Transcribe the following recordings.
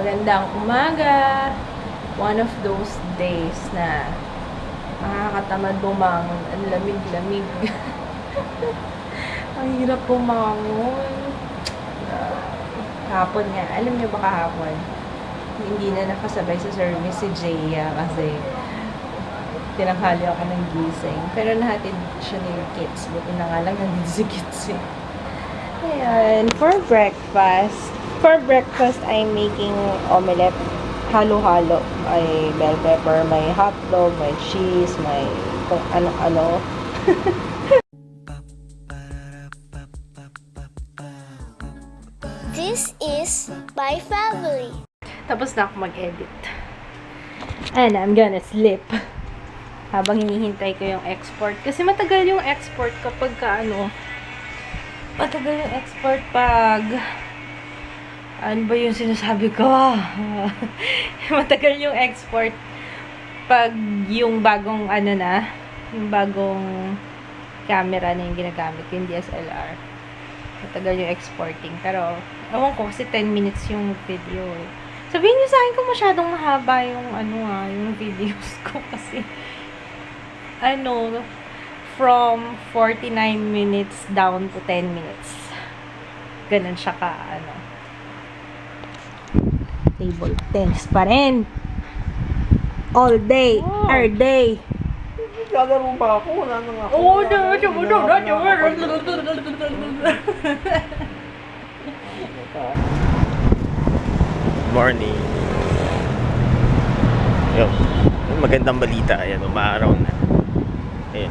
Magandang umaga. One of those days na nakakatamad bumangon. Ang lamig-lamig. Ang hirap bumangon. Kahapon nga. Alam niyo ba kahapon? Hindi na nakasabay sa service si Jaya kasi tinanghali ako ng gising. Pero nahatid siya ni kids. Buti na nga lang nandito si kids eh. Ayan. For breakfast, I'm making omelette. Halo-halo. May bell pepper, may hotdog, may cheese, may kung ano-ano. This is my family. Tapos na ako mag-edit. And I'm gonna sleep. Habang hinihintay ko yung export. Kasi matagal yung export kapag matagal yung export pag ano ba yung sinasabi ko? Matagal yung export pag yung bagong yung bagong camera na yung ginagamit, yung DSLR. Matagal yung exporting. Pero, ewan ko kasi 10 minutes yung video eh. Sabihin niyo sa akin kung masyadong mahaba yung yung videos ko kasi from 49 minutes down to 10 minutes. Ganun siya table tennis pa rin. All day, all day. Lalaro ba ako? Wala na nga ako. Oo, Morning. Yo, magandang balita. Ayan, umaaraw na. Ayan.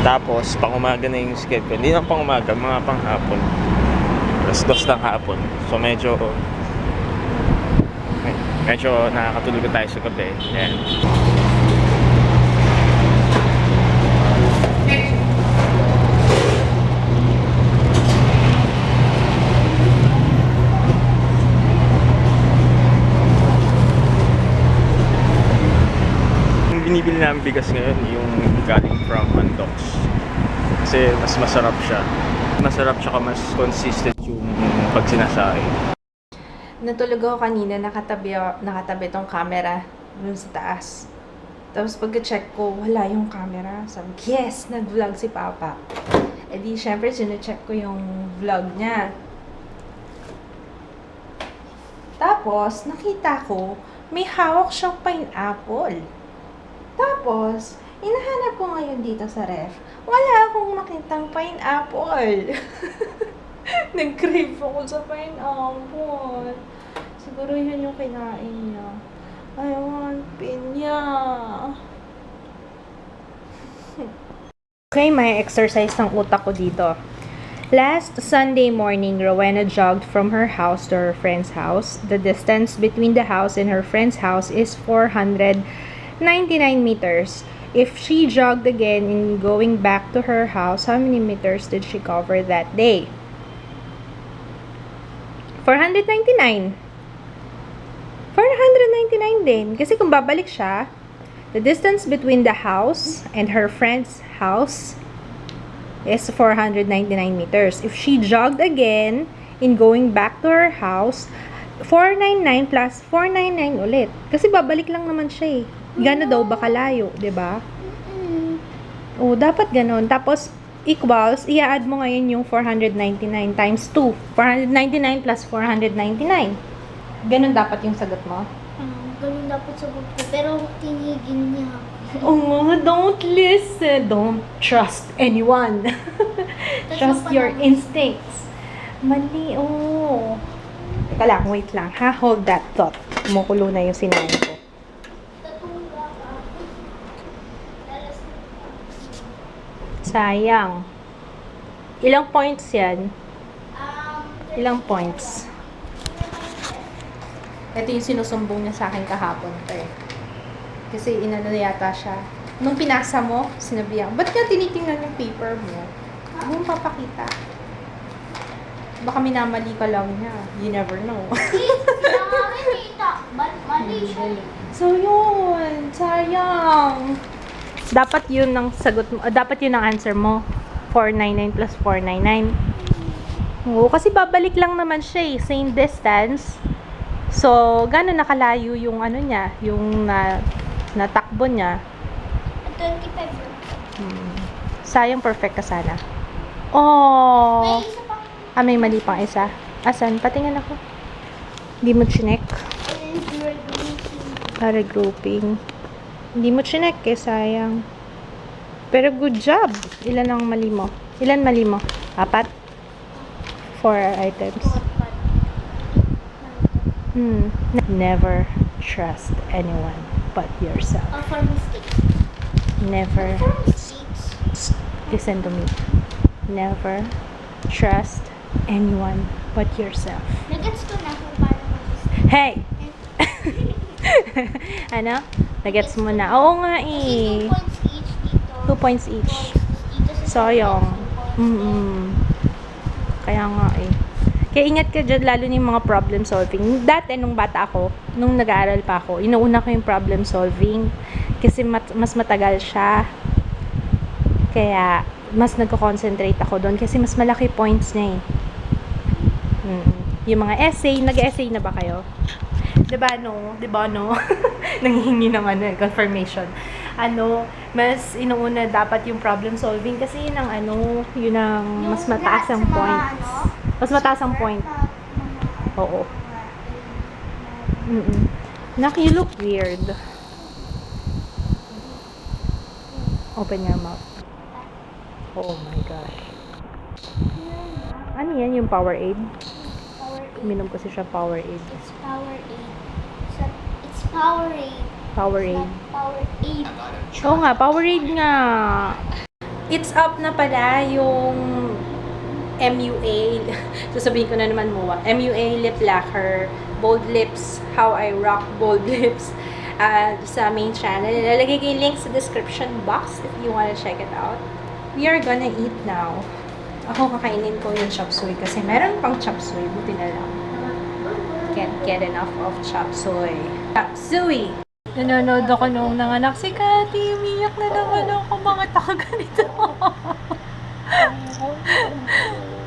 Tapos, pang-umaga na yung schedule. Hindi lang pang-umaga, mga pang-hapon. Alas 2 ng hapon. So, medyo nakakatulog tayo sa gabi. Ayan. Yung binibili namin bigas ngayon, yung galing from Andox. Kasi mas masarap siya. Masarap siya, mas consistent yung pag sinasabi. Natulog ako kanina, nakatabi tong camera dun sa taas. Tapos pagka-check ko, wala yung camera. Sabi, yes, nag-vlog si Papa. E di, syempre, sine-check ko yung vlog niya. Tapos, nakita ko, may hawak siyang pineapple. Tapos, hinahanap ko ngayon dito sa ref. Wala akong makitang pineapple. Nag-crave ako sa pineapple. Siguro yun yung kinain niya. I want pinya. Okay, may exercise ng utak ko dito. Last Sunday morning, Rowena jogged from her house to her friend's house. The distance between the house and her friend's house is 499 meters. If she jogged again in going back to her house, how many meters did she cover that day? 499. 499 din. Kasi kung babalik siya, the distance between the house and her friend's house is 499 meters. If she jogged again in going back to her house, 499 plus 499 ulit. Kasi babalik lang naman siya eh. Gano'n daw ba kalayo, 'di ba? Oh, dapat gano'n. Tapos equals, i-add mo ngayon yung 499 times 2. 499 plus 499. Ganun dapat yung sagot mo? Ganun dapat sagot ko. Pero tinigin niya. Oh, don't listen. Don't trust anyone. Trust your instincts. Mali, oh. Teka lang, wait lang ha. Hold that thought. Kumukulo na yung sinabi ko. Sayang. Ilang points yan? Ilang points? Ito yung sinusumbong niya sa akin kahapon. Kasi inano yata siya. Nung pinasa mo, sinabi niya, ba't niya tinitingnan yung paper mo? Huwag mong papakita. Baka minamali ka lang niya. You never know. Mali siya. So yun, sayang. Dapat yun ang sagot mo, dapat yun ang answer mo. 499 plus 499. Oo, kasi babalik lang naman siya eh. Same distance. So, gano'n nakalayo yung ano niya, yung natakbo niya. 25. Sayang perfect ka sana. May Oh! isa pang May mali pang isa. Asan? Patingin ako. Hindi mo chinek. Regrouping. Hindi mo chinek eh, sayang. Pero good job. Ilan ang mali mo? Ilan mali mo? 4? 4 items. Never trust anyone but yourself. For mistakes. Never. For mistakes. Listen to me. Never trust anyone but yourself. Nagets ko na kung paano mag-mistake. Hey! Ano? Nagets mo na. Oo nga eh. 2 points each dito. 2 points each. Dito sa Sayang. Kaya nga eh. Kaya ingat ka dyan, lalo na yung mga problem solving. Dati, nung bata ako, nung nag-aaral pa ako, inuuna ko yung problem solving. Kasi mas matagal siya. Kaya, mas nagko-concentrate ako doon. Kasi mas malaki points niya eh. Yung mga essay, nag-essay na ba kayo? Diba no? Nanghihingi ng confirmation. Mas inuuna dapat yung problem solving kasi yun ang yun ang mas mataas ang points. Mas mataas ang point. Oo. Nak, you look weird. Open your mouth. Oh my gosh. Ano yan? Yung Powerade? Minom kasi siya Powerade. It's Powerade. It's Powerade. Powerade. Powerade. Oo nga, Powerade nga. It's up na pala yung MUA. Sasabihin ko na naman mo. MUA Lip Lacquer. Bold Lips. How I Rock Bold Lips. Sa main channel. Ilalagay ko yung link sa description box if you wanna check it out. We are gonna eat now. Ako kakainin ko yung chop suey kasi meron pang chop suey. Buti na lang. Can't get enough of chop suey. Chop suey! Nanonood ako nung nanganak si Cathy. Umiyak na naman ako. Mga tao ganito.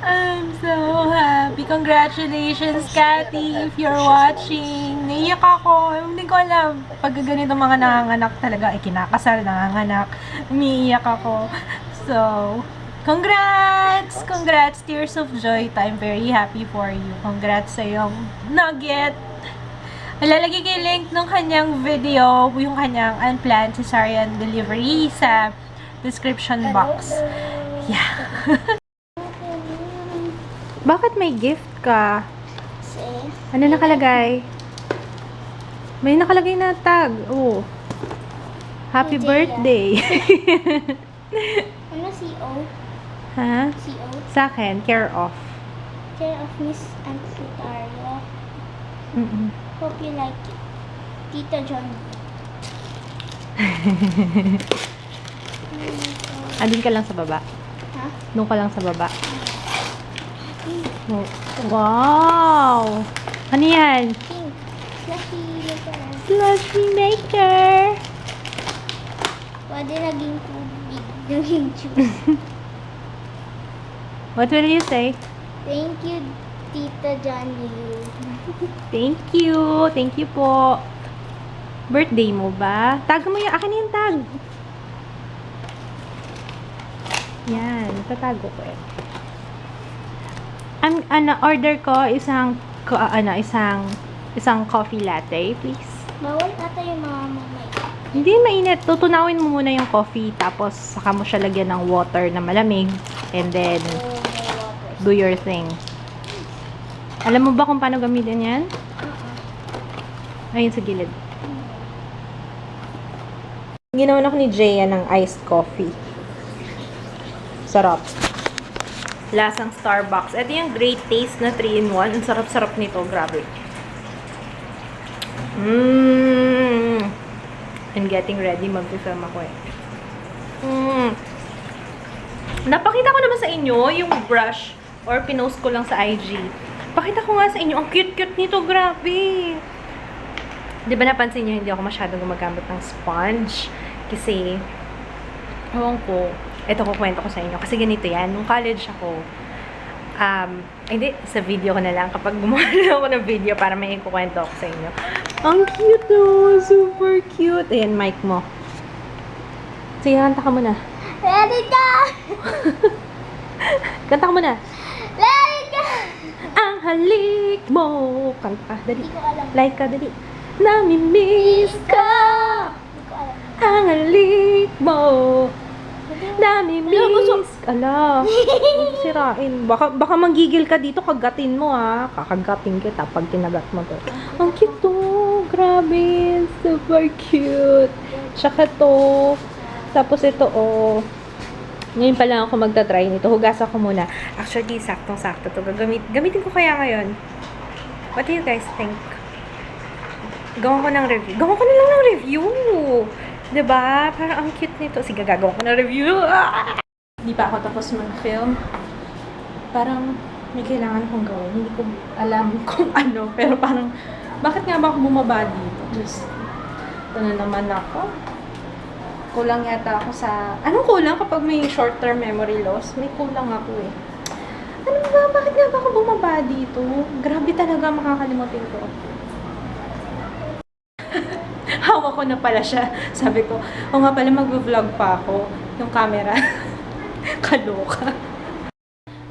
I'm so happy. Congratulations, Cathy, if you're watching. Naiyak ako. Hindi ko alam. Pag ganito mga nanganganak talaga, kinakasal, nanganganak. Umiiyak ako. So, congrats! Congrats! Tears of joy. I'm very happy for you. Congrats sa iyong nugget. Ilalagay ko yung link ng kanyang video, yung kanyang unplanned cesarean delivery sa description box. Yeah. Bakit may gift ka? Ano nakalagay? May nakalagay na tag. Oh. Happy birthday. Ano CO? Ha? CO? Sa akin, care of. Care of Miss Antitaria. Hope you like it. Tita John. Andun ka lang sa baba. Ha? Doon ka lang sa baba. Oh. Wow! Ano yan? Pink. Slushy maker. Slushy maker! Pwede naging tubig. Naging juice. What will you say? Thank you, Tita Johnny. Thank you. Thank you po. Birthday mo ba? Tag mo yung akin yung tag. Yan. Tatago ko eh. Order ko isang coffee latte, please. Bawal ata yung mga mamay. Hindi mainit. Tutunawin mo muna yung coffee tapos saka mo siya lagyan ng water na malamig and then Oh, may water. do your thing. Alam mo ba kung paano gamitin yan? Ayun sa gilid. Ginawan ako ni Jaya ng iced coffee. Sarap. Lasang Starbucks. Ito yung great taste na 3-in-1. Ang sarap-sarap nito. Grabe. I'm getting ready. Mag-film ako eh. Napakita ko naman sa inyo yung brush or pinost ko lang sa IG. Pakita ko nga sa inyo. Ang cute-cute nito. Grabe. Di ba napansin nyo, hindi ako masyadong gumagamit ng sponge. Kasi, ewan ko, ito kukwento ko sa inyo. Kasi ganito yan. Nung college ako, Hindi, sa video ko na lang. Kapag gumawa na ako ng video para may ikukwento ako sa inyo. Ang cute no! Super cute! Ayan, mic mo. Sige, kanta ka muna. Let it go! Kanta ka muna. Let it go! Ang halik mo! Kanta ka, dali. Hindi ko alam. Like ka, dali. Namimiss ka! Hindi ko alam. Ang halik mo! Namimiss ka! Ala, huwag sirain. Baka manggigil ka dito, kagatin mo ha. Kakagatin kita pag kinagat mo to. Ang cute to! Grabe! Super cute! Tsaka to. Tapos ito oh. Ngayon pa lang ako magta-try nito. Hugasan ko muna. Actually, saktong-sakto to. Gamitin ko kaya ngayon. What do you guys think? Gawan ko ng review. Gawan ko na lang ng review. Diba? Parang ang cute nito. Sige, gagawa ko ng review. Hindi pa ako tapos mag-film. Parang may kailangan kong gawin. Hindi ko alam kung ano. Pero parang, bakit nga ba ako bumaba dito? Just, ito na naman ako. Kulang yata ako sa... Anong kulang kapag may short-term memory loss? May kulang ako eh. Ano ba? Bakit nga ba ako bumaba dito? Grabe talaga makakalimutin ko. Hawak ko na pala siya. Sabi ko, o nga pala mag-vlog pa ako. Yung camera. Kaloka.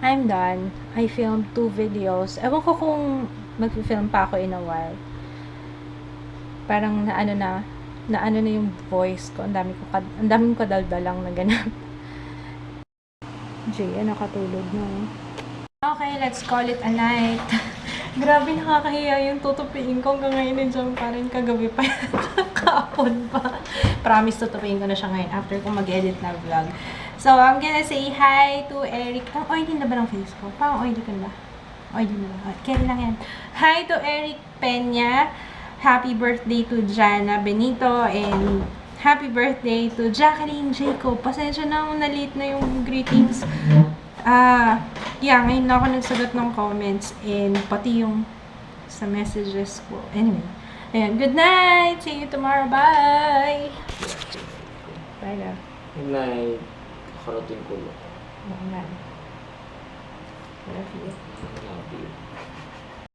I'm done. I filmed 2 videos. Ewan ko kung mag-film pa ako in a while. Parang naano na yung voice ko. Ang daming kadaldalang na ganap. Jay, nakatulog na. Okay, let's call it a night. Grabe, nakakahiya yung tutupiin ko hanggang ngayon nandiyan pa rin kagabi pa. Kahapon pa. Promise, tutupiin ko na siya ngayon after ko mag-edit na vlog. So, I'm gonna say hi to Eric. Ang oily na ba ng face ko? Parang oily ka na ba? Oily na ba? Carry lang yan. Hi to Eric Peña. Happy birthday to Jana Benito and happy birthday to Jacqueline Jacob. Pasensya na kung na-late na yung greetings. Ngayon na ako nagsagot ng comments and pati yung sa messages ko. Anyway, ayan, good night! See you tomorrow. Bye! Bye na. Good night. Karating ko lang. Love you. Love you.